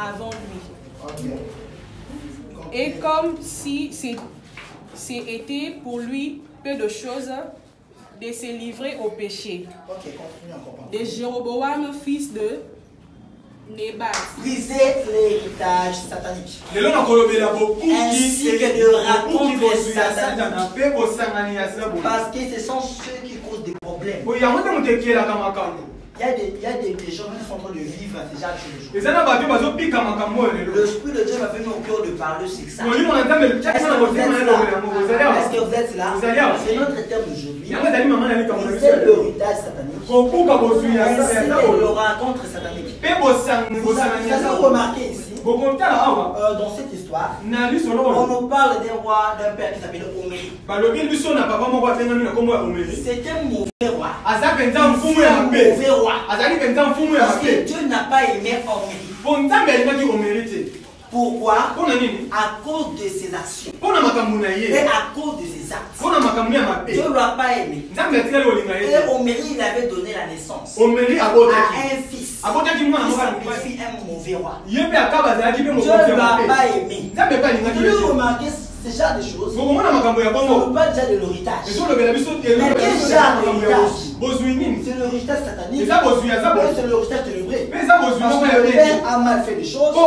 avant lui. Ok. Et comme si c'était pour lui peu de choses de se livrer au péché. Ok, continue encore. De Jéroboam, fils de Nébat. Briser l'héritage satanique. Ainsi que de raconter satanique. Parce que ce sont ceux qui causent des problèmes. Il y a des gens qui sont en train de vivre ces gens de choses. Le Esprit de Dieu m'a fait au cœur de parler sur ça. Est-ce que vous êtes là? C'est notre terme d'aujourd'hui. C'est l'héritage satanique. Ainsi que le rencontre satanique. Vous avez remarqué ici, dans cette histoire, on nous parle d'un roi, d'un père qui s'appelle Oméri. C'est un mauvais roi. Parce que Dieu n'a pas aimé Oméri. Pourquoi? À cause de ses actions et à cause de ses actes. Dieu ne l'a pas aimé. Et Oméri, il avait donné la naissance à un fils. Il s'appelle un mauvais roi. Dieu ne l'a pas aimé. Vous pouvez remarquer ce genre de choses. On ne parle pas déjà de l'héritage. Mais quel genre d'héritage? C'est l'héritage satanique. C'est l'héritage ténébré. Parce que le père a mal fait des choses. Le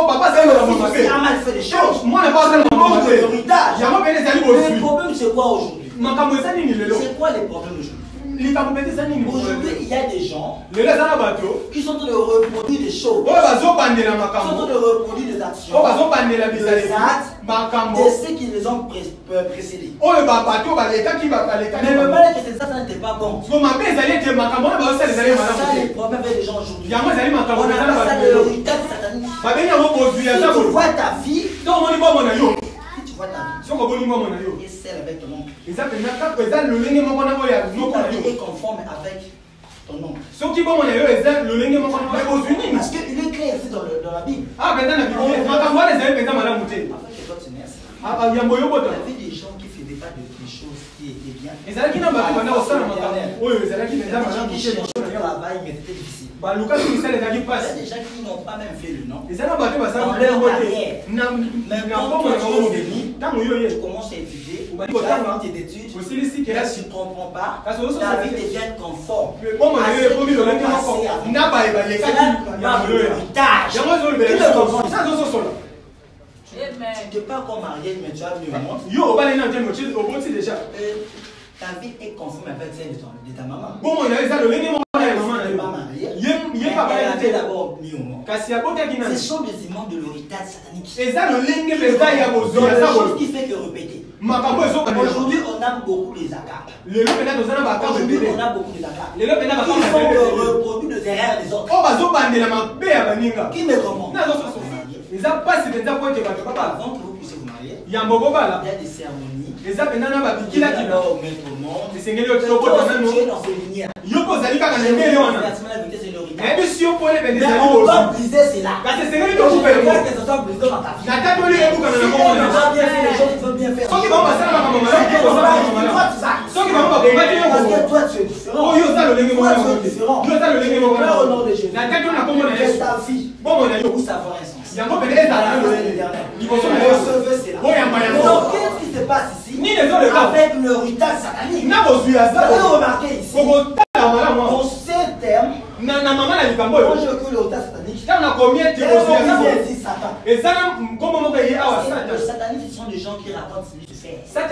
fils a mal fait des choses. C'est l'héritage. Le problème, c'est quoi aujourd'hui? C'est quoi les problèmes aujourd'hui? Aujourd'hui, il y a des gens qui sont en train de reproduire des choses, qui sont en train de reproduire des actions, des actes de ceux qui les ont précédés. Mais le mal est que ces actes n'étaient pas bons. Ça, les problèmes avec les gens aujourd'hui. On appelle ça de l'héritage satanique. Si tu vois ta vie, et celle avec ton nom. Ta vie est conforme avec ton nom. Parce qu'il est clair ici dans la Bible. Afin que toi tu naisses. Il y avait des gens qui ne faisaient pas des choses qui étaient bien. Il y a des gens qui cherchaient le travail, mais c'était difficile. Il y a des gens qui n'ont pas même fait le nom. Dans leur carrière. Mais quand tu es venu, tu commences à étudier, tu as fait tes études, tu ne comprends pas, ta vie devient conforme. C'est là l'héritage. Tu le comprends. Tu n'es pas encore marié, mais tu as mis au monde. Ta vie est conforme avec celle de ta maman. Elle n'est pas mariée. Elle avait d'abord mis au monde. Ce sont des images de l'héritage satanique. C'est la chose qui fait que répéter. Aujourd'hui, on a beaucoup les accords. Aujourd'hui, on a beaucoup les accords. Qui font le reproduit des erreurs des autres. Qui me comprend? Avant que vous puissiez vous marier, il y a des cérémonies. Qui doivent mettre au monde. Tu es dans ces lignes. Mais on doit briser cela. Je regarde que ce soit brisé dans ta vie. Si on a bien fait les choses, ils veulent bien faire. Parce que toi tu es différent. Toi tu es différent. Au nom de Jésus. Laisse ta vie pour savoir un sens. Donc qu'est-ce qui se passe ici avec le héritage satanique? Vous avez remarqué ici, dans ces termes, quand je recule le héritage satanique, il dit Satan. Le satanisme, ce sont des gens qui racontent ce qui se fait. C'est eux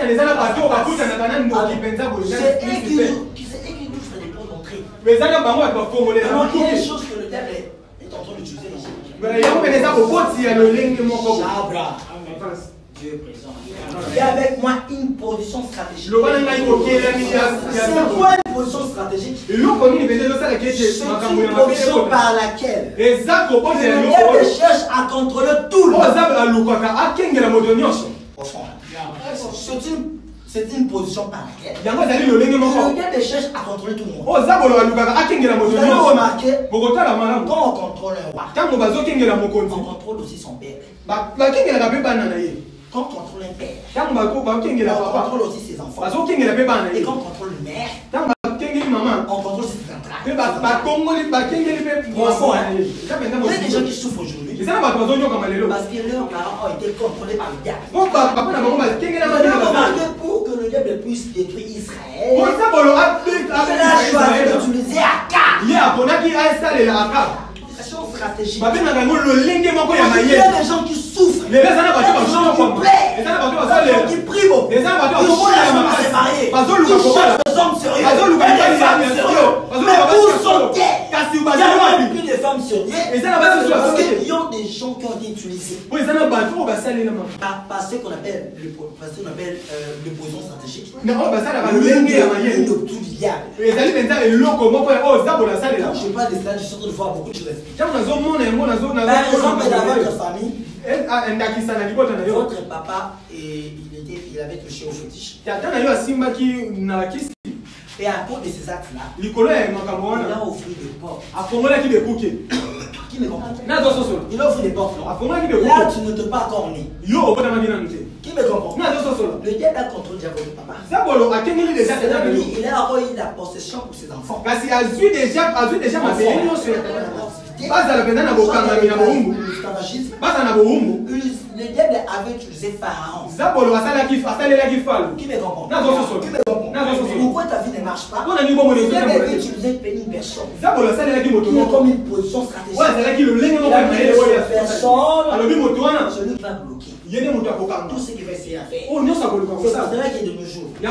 qui nous font des pots d'entrée. Il y a une chose que le diable est en train d'utiliser dans ce Dieu est présent. Il y a avec moi une position stratégique. C'est quoi une position stratégique? C'est une position par laquelle le diable cherche à contrôler tout le monde. C'est une position par laquelle le diable cherche à contrôler tout le monde. Vous avez remarqué, quand on contrôle un roi, on contrôle aussi son père. Quand on contrôle un père, on contrôle aussi ses enfants. Et quand on contrôle une mère, on contrôle ses enfants. Il y a des gens qui souffrent aujourd'hui. Parce que leurs parents ont été contrôlés par le diable. Pour que le diable puisse détruire Israël, il a choisi d'utiliser Akab. Stratégique. Il y a des gens qui souffrent. Il y a des gens qui plaient. Il y a des gens qui prient beaucoup. Ils cherchent à se marier. Ils cherchent des hommes sérieux. Des femmes sérieuses. Mais où sont-ils? Il y a même plus de femmes sérieuses. Parce qu'il y a des gens qui ont été utilisés. Par ce qu'on appelle l'opposition stratégique. L'une de tout du diable. Je parle de cela, je suis sûr de voir beaucoup de choses. Par exemple, dans votre famille, votre papa, il avait touché au fétiche. Et à cause de ces actes-là, il a offert des portes. Qui me comprend? Il a offert des portes. Là, tu ne te pas encore né. Qui me comprend? Le diable a contrôlé déjà votre papa. Il a encore eu la possession pour ses enfants. Le diable avait utilisé Pharaon. Qui me comprend? Pourquoi ta vie ne marche pas? Le diable avait utilisé une personne qui est comme une position stratégique. Il a mis personne, celui qui va bloquer tout ce qu'il va essayer à faire. C'est pour cela qu'il y a de nos jours. Il y a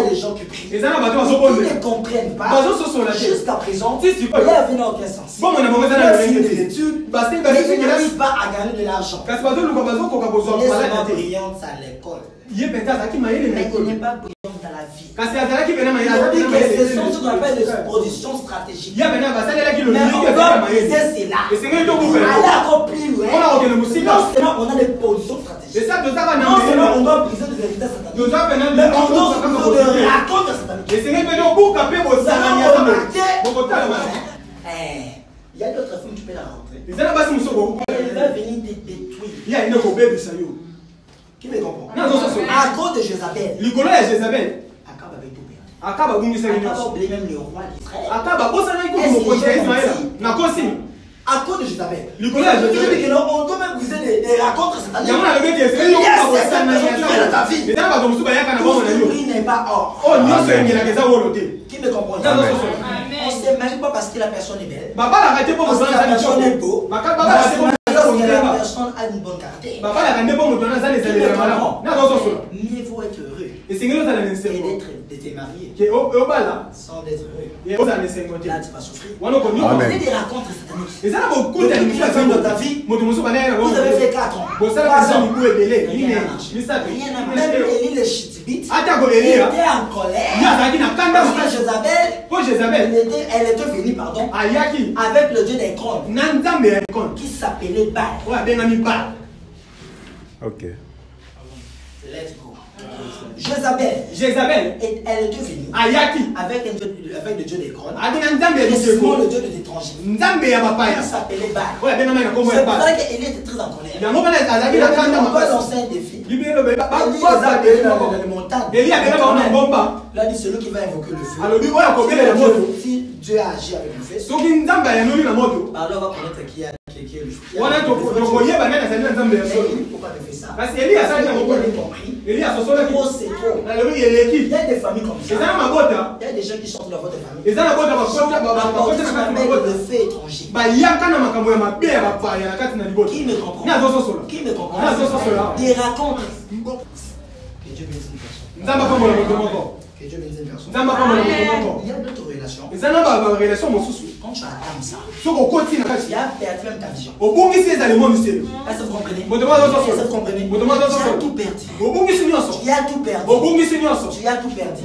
des gens qui prient. Ils ne comprennent pas. Jusqu'à présent, il n'y avait aucun sens. Il a fini des études, il n'arrive pas à gagner de l'argent. Il est seulement brillante à l'école. Mais il n'est pas brillant dans la vie. Ce sont ce qu'on appelle des positions stratégiques. Mais on doit briser cela. Aller encore plus loin. Non seulement on a des positions stratégiques. Non seulement on doit briser des vérités stratégiques. Mais on doit briser des racontes stratégiques. Il y a d'autres films, tu peux la rentrer. Elle va venir te détruire. Qui me comprend? À cause de Jézabel. Akab avait tout perdu. Akab a oublié même le roi d'Israël. À cause de Jézabel. On doit même briser des racontes sataniques. Il y a certaines personnes qui viennent dans ta vie. Tout ce qui n'est pas or. Qui me comprend? On ne se marie pas parce que la personne est belle. Parce que la personne est beau. Parce que la personne a une bonne caractère. Mieux vaut être heureux et d'être marié sans d'être heureux. Là, tu vas souffrir. Il y a des rencontres sataniques. Dans ta vie, vous avez fait 4 ans. Rien n'a marché. Même Élie le Chitibite était en colère. Parce que Jézabel, elle était venue avec le dieu des crônes qui s'appelait Baal. Ok. Let's go. Jézabel, elle était venue avec le dieu des crônes, précisément le dieu des étrangers. Il s'appelait Baal. C'est pour ça qu'Élie était très en colère. Il a lancé un défi. Élie les a appelés dans les montagnes. Il a dit celui qui va invoquer le feu. Si Dieu a agi avec le feu, alors on va connaître qui est le feu. Pourquoi tu fais ça? Parce qu'Élie a compris. Il y a des familles comme ça. Il y a des gens qui sont dans votre famille. Il y a des faits étrangers. Qui me comprend? Qui me comprend? Des racontes. Que Dieu bénisse une personne. Que Dieu bénisse une personne. Il y a d'autres relations. Quand tu atteins ça, il y a perdu même ta vision. Est-ce que vous comprenez? Tu as tout perdu. Tu as tout perdu.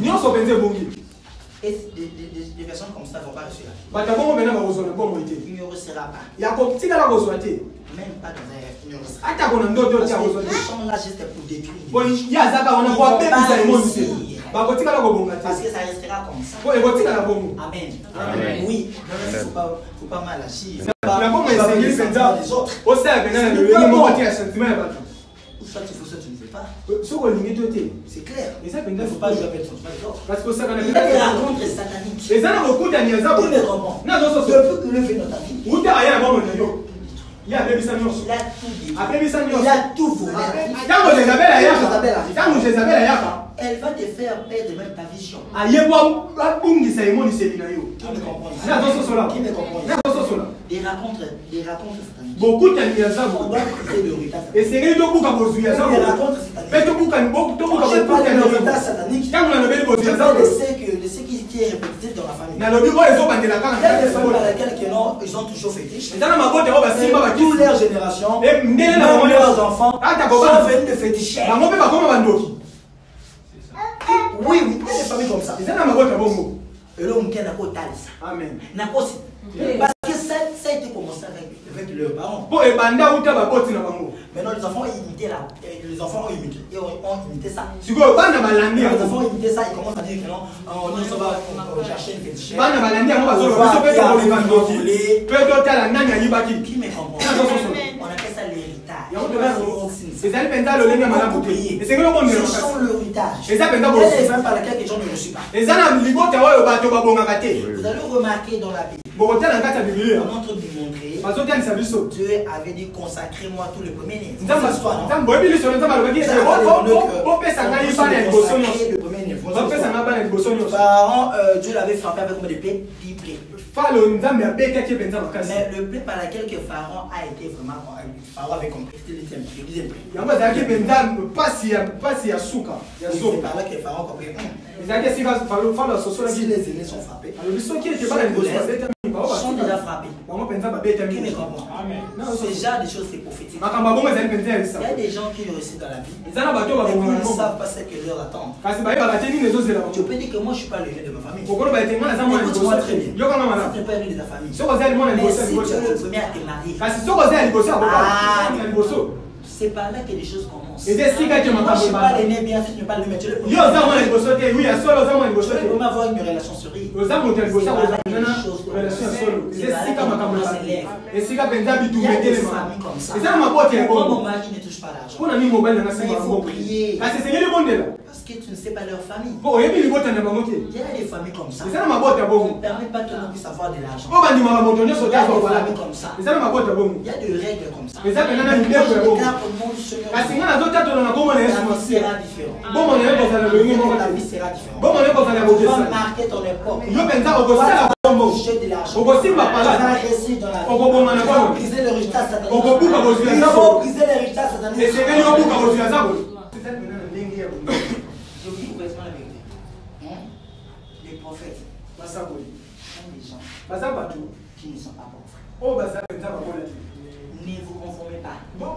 Et des personnes comme ça ne vont pas réussir. Il ne restera pas. Même pas dans un rêve. Il ne restera pas. Parce que les gens là juste pour détruire. Ils ne vont pas réussir. Parce que ça restera comme ça. Amen. Oui. Il ne faut pas mal agir. Il ne faut pas les autres. Soit tu fais, soit tu ne fais pas. pas. C'est clair. Il ne faut pas jouer avec son parce que ça il y a des rencontres sataniques. Et ça n'a beaucoup d'amis. Tu me comprends? Depuis que le fait notre vie. Il a tout volé. Elle va te faire perdre même ta vision. Qui me comprend? Des rencontres sataniques. Beaucoup d'amis. On doit briser le retard. Et c'est des rencontres sataniques. Je sais que de ce qui est répétitif dans la famille. Il y a des familles par lesquelles ils ont toujours fétiche. Toute leur génération, même leurs enfants sont venus de féticheurs. Oui, il y a des familles comme ça. Et là, on Amen. Parce que ça a été commencé avec leurs parents. Maintenant, les enfants ont imité ça. Les enfants ont imité ça. Ils commencent à dire que non, on va chercher une fétichère. Qui me comprend? On appelle ça l'héritage. Ce sont l'héritage. Il y a des femmes par lesquelles les gens ne reçoivent pas. Vous allez remarquer dans la Bible. On est en train de montrer Dieu avait dit consacrez-moi tout le premier-né. Pharaon, Dieu l'avait frappé avec des plaies pibrées. Mais le plaie par laquelle que Pharaon a été vraiment, Pharaon avait compris, c'était le deuxième plaie. C'est par là que Pharaon a compris. Si les aînés sont frappés, ils sont déjà frappés. Qui me comprend? Ce genre de choses, c'est prophétique. Il y a des gens qui réussissent dans la vie, mais qui ne savent pas ce que leur attend. Tu peux dire que moi je ne suis pas l'aîné de ma famille. Écoute-moi très bien. Tu n'es pas l'aîné de la famille. Mais si tu es le premier à te marier, c'est par là que les choses commencent. Moi je ne suis pas l'aîné, bien sûr, tu n'es pas l'aîné, mais tu es le premier. Tu peux avoir une relation sur lui. C'est par là que les choses commencent. C'est par là que comment s'élève. Il y a des familles comme ça. Quand mon mari ne touche pas l'argent, il faut prier. Parce que tu ne sais pas leur famille. Il y a des familles comme ça. On ne permet pas que l'on puisse avoir de l'argent. Il y a des familles comme ça. Il y a des règles comme ça. Quand on regarde au monde Seigneur, la vie sera différente. La vie sera différente. Tu vas marquer ton époque. Tu vas toucher de l'argent. Tu vas réussir dans la vie. Il faut briser le résultat satanique. Il faut briser le résultat satanique. Je vous dis complètement la vérité. Les prophètes sont des gens qui ne sont pas pauvres. Ne vous conformez pas. Mon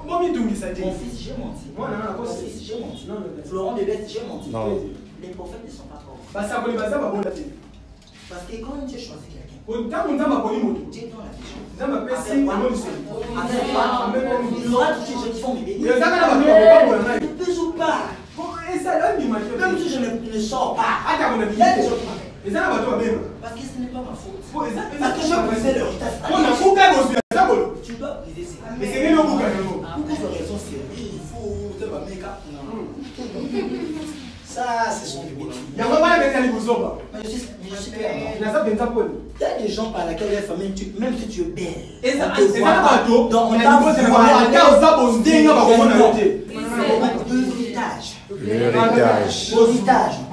fils, j'ai menti. Mon fils, j'ai menti. Florent de Bête, j'ai menti. Les prophètes ne sont pas pauvres. Parce que quand Dieu choisit quelqu'un, Dieu donne la vision. Il aura touché les gens qui font mes bénis. Ne peux ou pas. Même si je ne sors pas. Parce que ce n'est pas ma faute. Parce que je brisais le retard. Tu dois briser ça. Mais c'est beaucoup de raisons sérieuses. Il faut te make-up. Ça, ce sont des bêtises. Mais je suis clair. Il y a des gens par lesquels les familles, même si tu es belle,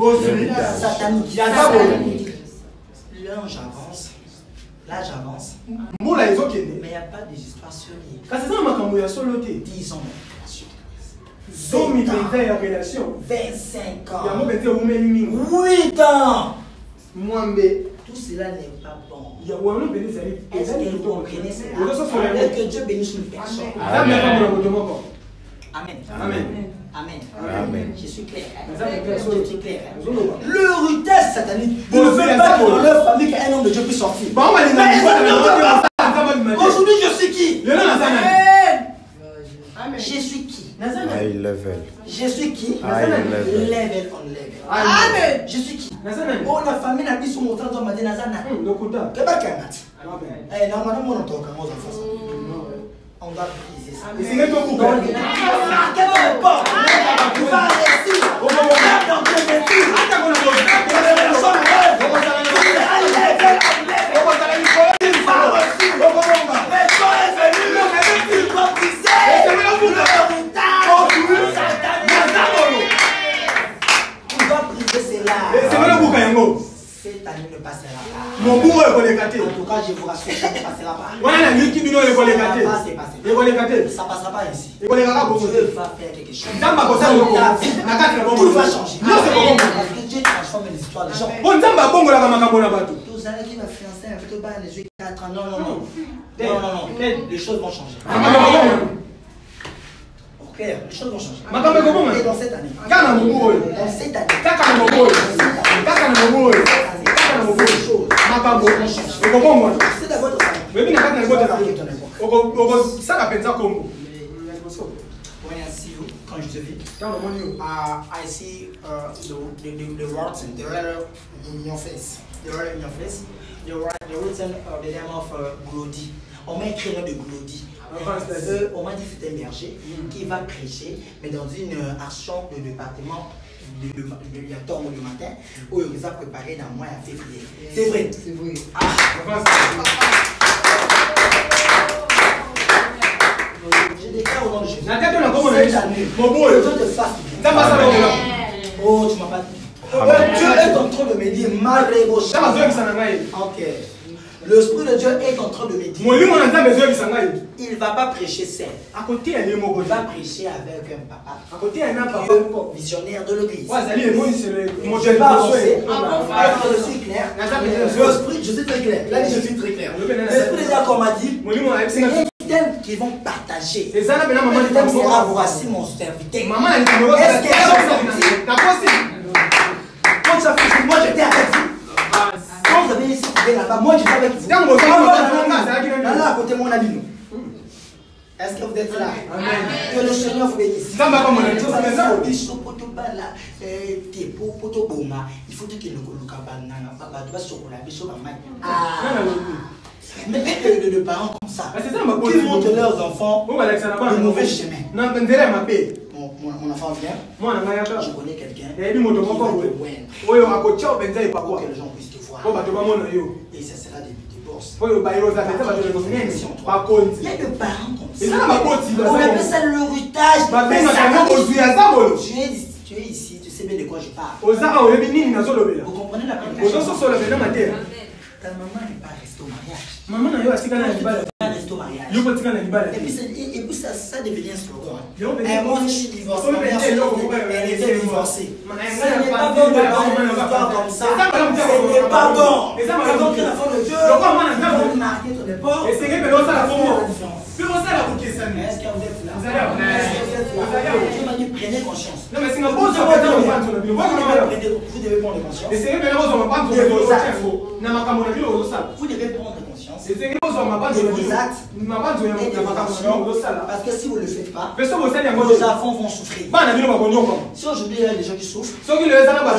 l'héritage satanique. Là j'avance. Mais il n'y a pas des histoires sur lui. 10 ans de relation. 25 ans. 8 ans. Tout cela n'est pas bon. Est-ce que vous comprenez cela? Que Dieu bénisse une personne. Amen. Amen. Amen. Amen. Amen. Je suis clair. Je suis clair. Le rutesse satanique ne veut pas que dans leur famille qu'un homme de Dieu puisse sortir. Aujourd'hui, je suis qui? Je suis qui? High level. Je suis qui? Level on level. Amen. Je suis qui? Oh, la famille n'a plus son montant dans ma dénazana. On va briser ça. vas réussir. Dans tes études. Cette année ne passera pas. Mon bourreau est collé. En tout cas, je vous rassure, ça ne passera pas. Voilà, il qui bino est collé. Ça ne passera pas ici. Dieu va faire quelque chose. Tout va changer. Parce que Dieu transforme l'histoire des gens. Vous allez dire ma fiancée, elle fait pas les yeux 4 ans. Non. Les choses vont changer. Ok, les choses vont changer. Et dans cette année. C'est d'abord de When I see you, quand je te vis, I see the words and they're in your face. They're in your face. They're written the name of Glody. On m'a écrit le de Glody. On m'a dit que c'était un berger qui va prêcher, mais dans une action de département. Il y a tort le matin où il nous a préparé dans le mois de février. C'est vrai. C'est vrai. Je déclare au nom de Jésus. Cette année, que Dieu te fasse bien. Oh, tu m'as pas dit. Dieu est en train de me dire Marebo. Ok. L'Esprit de Dieu est en train de me dire. Il ne va pas prêcher seul. Il va prêcher avec un papa. Visionnaire de l'église. Je vais avancer. Je suis clair. L'Esprit, je suis très clair. Là, je suis très clair. L'Esprit de Dieu, comme m'a dit, thèmes qui vont partager. Le thème sera voici mon serviteur. Est-ce que moi j'étais avec vous? Quand vous avez ici là-bas, moi j'étais avec vous. Là à côté mon ami. Est-ce que vous êtes là? Que le Seigneur vous bénisse. Il faut que mais de parents comme ça, qui montrent leurs enfants le mauvais chemin. Mon enfant vient, je connais quelqu'un, il va te moindre pour que les gens puissent te voir. Et ça sera des divorces. Il y a des parents comme ça. On appelle ça l'héritage. Tu es ici, tu sais bien de quoi je parle. Vous comprenez la prédication? Ta maman n'est pas restée au mariage. Maman n'a pas restée au mariage. Et puis ça devient un slogan. Moi je suis divorcée. Elle était divorcée. Ce n'est pas bon de parler d'une histoire comme ça. Ce n'est pas bon. Et donc la femme de Dieu va marquer ton époque. Et c'est la différence. Est-ce que vous êtes là? Je m'a dit prenez conscience. Vous devez prendre conscience. Vous devez prendre conscience de vos actes et de vos actions. Parce que si vous ne le faites pas, vos enfants vont souffrir. Si aujourd'hui il y a des gens qui souffrent, parce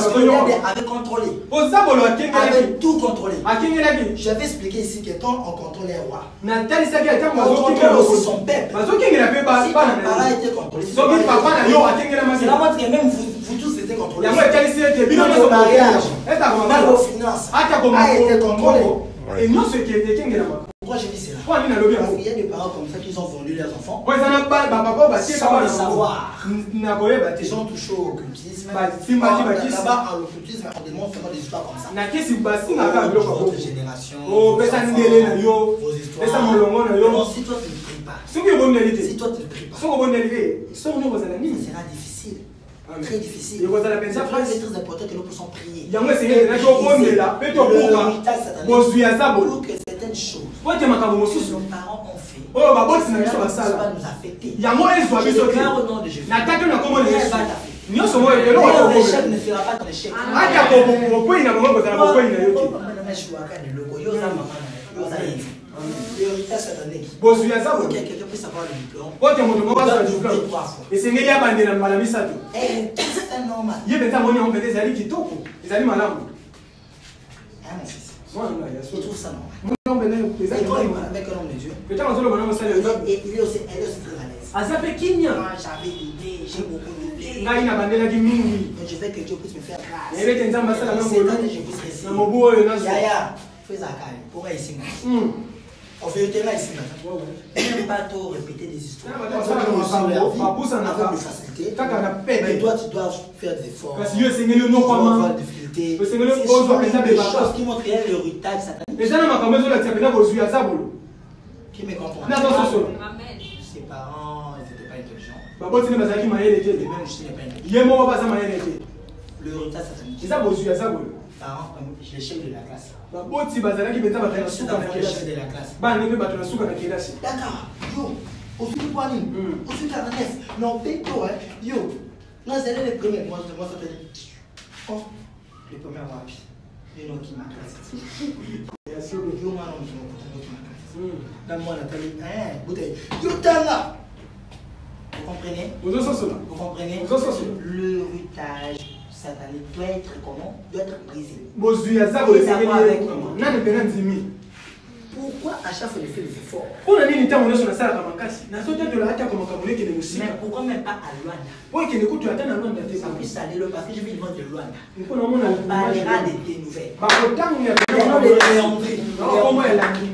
que l'Inde avait contrôlé, avait tout contrôlé. J'avais expliqué ici que quand on contrôle les rois, on contrôle aussi son peuple. Si ton parent était contrôlé, c'est la montre que même vous tous étiez contrôlés. Même le mariage, même vos finances, a été contrôlé. Et non, ce qui était pourquoi je dis cela? Parce qu'il y a des parents comme ça qui ont vendu leurs enfants sans le savoir. Ils ont touché au occultisme. Là-bas, en occultisme, on demande vraiment des histoires comme ça. Votre génération, vos histoires. Si toi tu ne pries pas, ça sera difficile. Très difficile. C'est très important que nous puissions prier. Le héritage satanique pour que certaines choses que nos parents ont fait ne va nous affecter. Je déclare au nom de Jésus. Elle va t'affecter. Ton échec ne fera pas ton échec. L'héritage satanique. Pour que quelqu'un puisse avoir le diplôme, il doit doubler 3 fois. C'est normal. Mon fils. Il trouve ça normal. Et quand il parle avec un homme de Dieu, elle est aussi très à l'aise. Moi, j'avais l'idée, j'ai beaucoup d'idées. Donc je veux que Dieu puisse me faire grâce. Cette année, je puisse réussir. Yaya, fais ça calme. Pourquoi ici? On fait le là ici. N'aime pas trop répéter des histoires. Avec des facilités. Mais toi, tu dois faire des efforts. Tu dois avoir des difficultés. C'est souvent des choses qui montrent qu'il y a l'héritage satanique. Qui me comprend? Ses parents, ils n'étaient pas intelligents. Et même je n'ai pas intelligent. L'héritage satanique. Parents, l'échec de la classe. D'accord. Yo, au fil du poignet, au fil de la nef, non, péto, yo. Non, c'est les premiers. Moi, ça te dit. Oh, les premiers rapis. Les noms qui m'a classé. Yo, moi, non, qui m'a classé. Dans moi, Nathalie, bouteille. Yo, t'as là. Vous comprenez? Vous comprenez? L'héritage satanique doit être comment? Doit être brisé. Pourquoi à chaque fois il fait des efforts? Mais pourquoi même pas à Luanda? Ça puisse aller là parce que je vais vendre de Luanda. On parlera de tes nouvelles.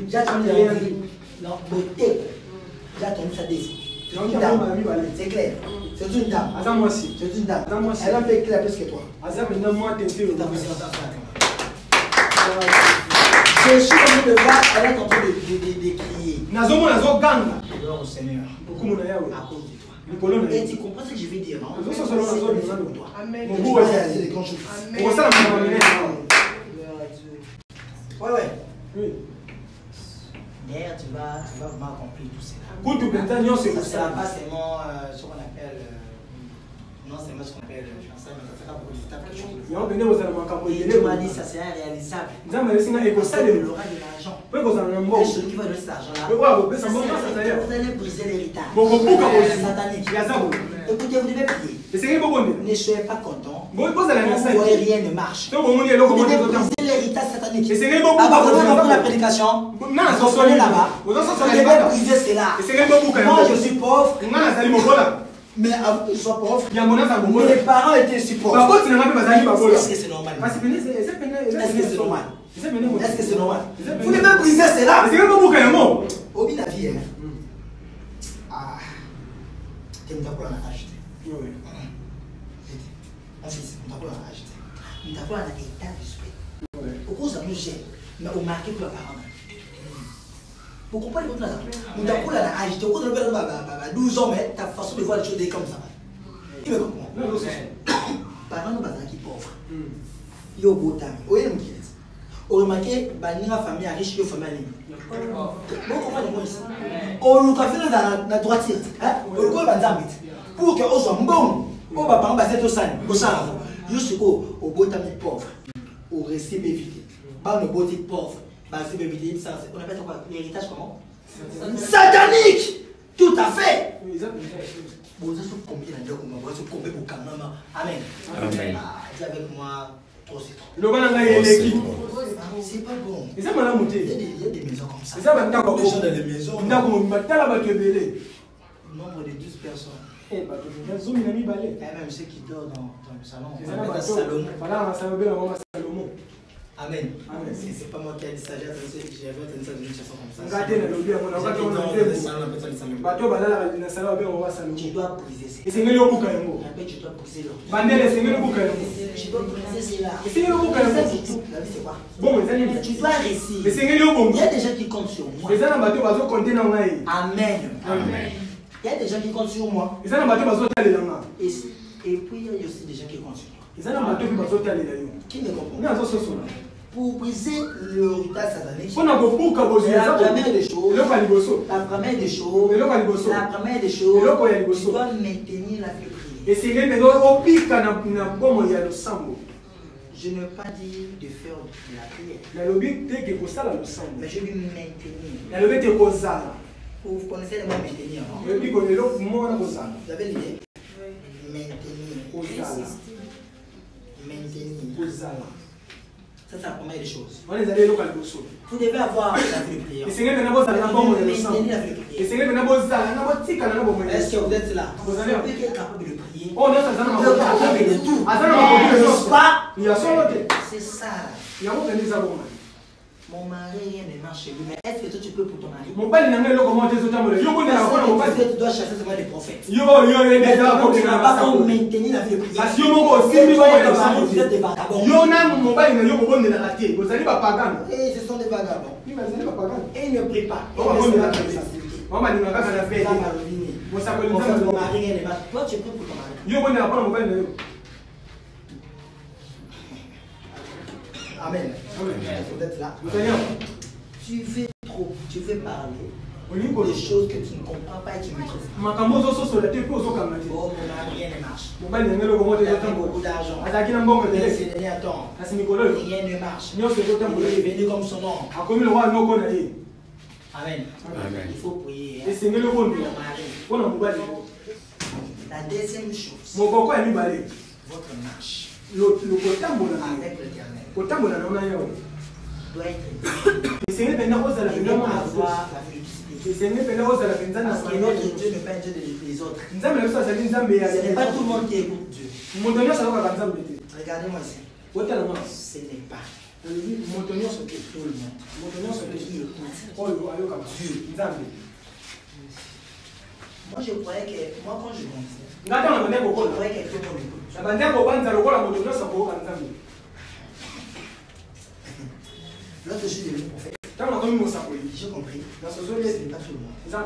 J'ai attendu Léandri. Non, beauté. J'ai attendu sa décision. C'est clair. C'est une dame. C'est une dame. Elle a fait clair plus que toi. Je suis en train de voir, elle est en train de crier. Alors au Seigneur, à cause de toi. Et tu comprends ce que je vais dire, non? C'est pour toi. Amen. Tu vas réaliser des grandes choses. Ouais. Hier, tu vas vraiment accomplir tout cela. Ça ne sera pas seulement ce qu'on appelle. Non, c'est moi ce qu'on appelle. Ça sera beaucoup d'étapes que tu veux. Tu m'as dit ça c'est irréalisable. Ça il aura de l'argent. Et celui qui va donner cet argent-là, vous allez briser l'héritage satanique. Écoutez, vous devez prier. Ne soyez pas content. Vous voyez rien ne marche. Vous devez briser l'héritage satanique. Alors, vous allez la prédication. Vous allez là-bas. Vous devez briser cela. Moi, je suis pauvre. Mais avant que je sois pauvre, mes parents étaient si pauvres. Est-ce que c'est normal? Est-ce que c'est normal? Est-ce que c'est normal? Vous devez briser cela. Au bout de la vie, tu ne t'as pas acheté. Mon fils, tu ne t'as pas acheté. Tu ne t'as pas état d'esprit. Pourquoi ça nous gêne? Mais on marque pour la parole. Vous comprenez comme ça? Nous avons agité. Vous avez 12 ans, mais ta façon de voir les choses est comme ça. Tu me comprends? Parents nous sont pauvres. Ils ont beau temps. Vous voyez, vous remarquez, la famille riche et la famille libre. Vous comprenez ça? On a fait dans la droiture. Pour que vous soyez bon, vous ne basez tout ça. Vous êtes au beau temps pauvre. Vous restez évité. Pas le beau temps pauvre. On appelle ça quoi? L'héritage comment? Satanique! Tout à fait! Vous êtes combien de gens? Vous êtes combien pour Kanama? Amen. Amen. Dis avec moi, trop c'est trop. C'est pas bon. Il y a des maisons comme ça. Des gens dans les maisons. Nombre de 12 personnes. Et même ceux qui dorment dans le salon. Salomon. Amen. C'est pas moi qui ai dit ça, j'avais entendu ça d'une façon comme ça. Tu dois briser ça. Tu dois briser l'ordre. Tu dois briser cela. La vie c'est quoi? Tu dois réussir. Il y a des gens qui comptent sur moi. Amen. Il y a des gens qui comptent sur moi. Et puis il y a aussi des gens qui comptent sur moi. Qui me comprend? Pour briser l'héritage satanique, la première des choses, tu dois maintenir la vie privée. Je ne veux pas dire de faire de la prière, mais je veux maintenir. Vous connaissez le mot maintenir, non? Vous avez l'idée? Maintenir. Ça, c'est la première des choses. On les allait local de saut. Vous devez avoir la vie de prière. Et c'est que nous avons la bombe de sang. Maintenez la vie de prière. Et c'est que nous avons la tika na bombe. Est-ce que vous êtes là? Vous allez être capable de prier. Oh non, ça ça Vous êtes capable de tout. Il y a son côté. C'est ça. Il y a aucun des abonnés. Mon mari, rien ne marche chez lui. Mais est-ce que toi, tu peux pour ton mari? Mon père, il n'a pas comment des autres amoureux. Yo, on est là, on va tu dois chasser seulement des prophètes. Yo, il est déjà tu n'as pas comment maintenir la vie de prière. Parce que yo, aussi, vous êtes des vagabonds. Yo, mon père, il n'a pas bon de la rater. Vous allez pas pagan. Et ce sont des vagabonds. Ils ne pas pagan. Et ils ne prient pas. On va voir la facilité. On va dire que ça fait. Vous savez le mon mari, rien ne marche. Toi, tu pries pour ton mari. Yo, on est là, mon père. Amen. Vous êtes là. Tu fais trop, tu fais parler des choses que tu ne comprends pas et tu maîtrises. Oh, mon mari, rien ne marche. Il a beaucoup d'argent. Il à temps. Rien ne marche. Il est venu comme son nom. Amen. Il faut prier. Mon mari. La deuxième chose, votre marche avec l'Éternel doit être avoir la parce que notre Dieu n'est pas un Dieu des autres. Ce n'est pas tout le monde qui écoute Dieu. Regardez-moi ici. Ce n'est pas tout le monde qui écoute Dieu. Moi je croyais que quand je grandissais, je croyais que tout le monde écoute. Lorsque je suis devenu prophète, j'ai compris. Ce n'est pas tout le monde. Ce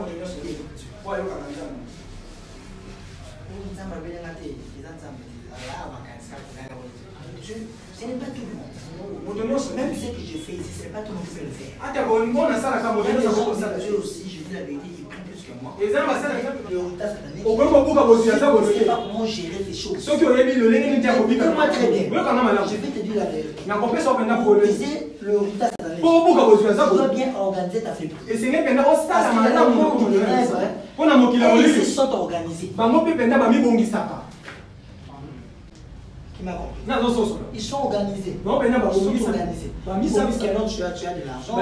n'est pas tout le monde. Même ce que je fais ici, ce n'est pas tout le monde qui peut le faire. Dieu aussi, je dis la vérité, il prie plus que moi. Le résultat satanique, je ne sais pas comment gérer les choses. Écoute-moi très bien. Je vais te dire la vérité. Pour viser le résultat satanique, tu dois bien organiser ta fête. Parce qu'il y a le monde de rêve, et ils se sont organisés. Qui m'a compris? Ils sont organisés. Ils sont organisés. Ils savent que non, tu as de l'argent.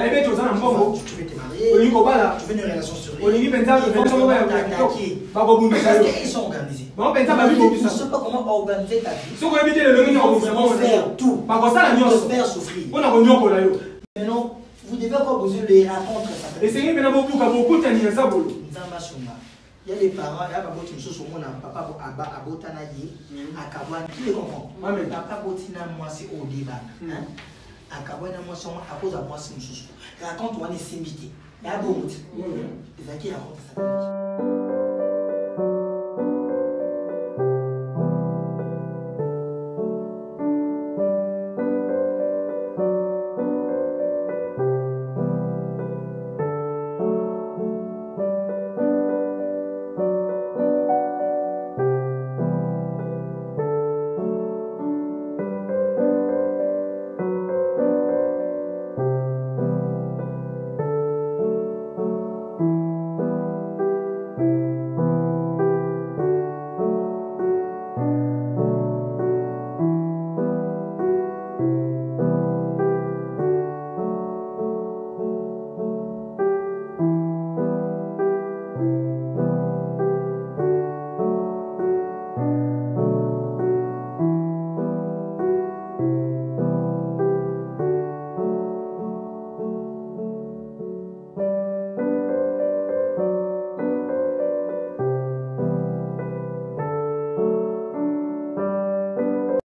Tu veux te marier. Tu veux une relation sur lui. Ils vont t'attaquer. Parce qu'ils sont organisés. Tu ne sais pas comment organiser ta vie. Ils vont vraiment faire tout pour te faire souffrir. Maintenant, vous devez encore poser les rencontres. Il y a des parents, il y a des choses sur mon papa à Botanaye, à Kabouane, qui les comprend. Papa Botina, moi c'est au débat. À Kabouane, moi c'est à cause de moi c'est une chose. Raconte-moi les sémités. Il y a beaucoup de gens qui racontent ça.